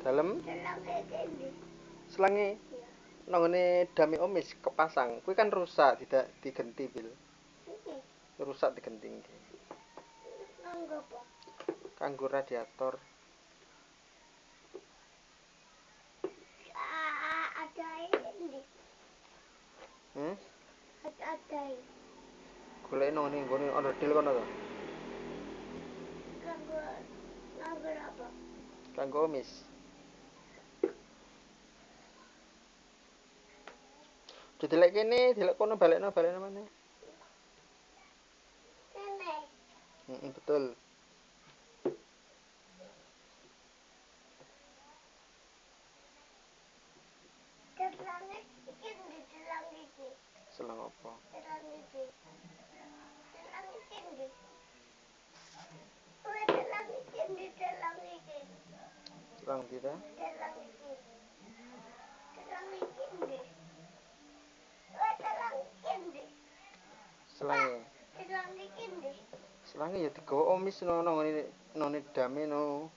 Dalem selange nangone dame omis kepasang kuwi kan rusak tidak digenti bil rusak digenti kanggo radiator golek nang nggone onderdil kono to kanggo omis didelek kene dilek kono balekno maneh betul selang apa selang tidak selange ya digawa omis no nang dame no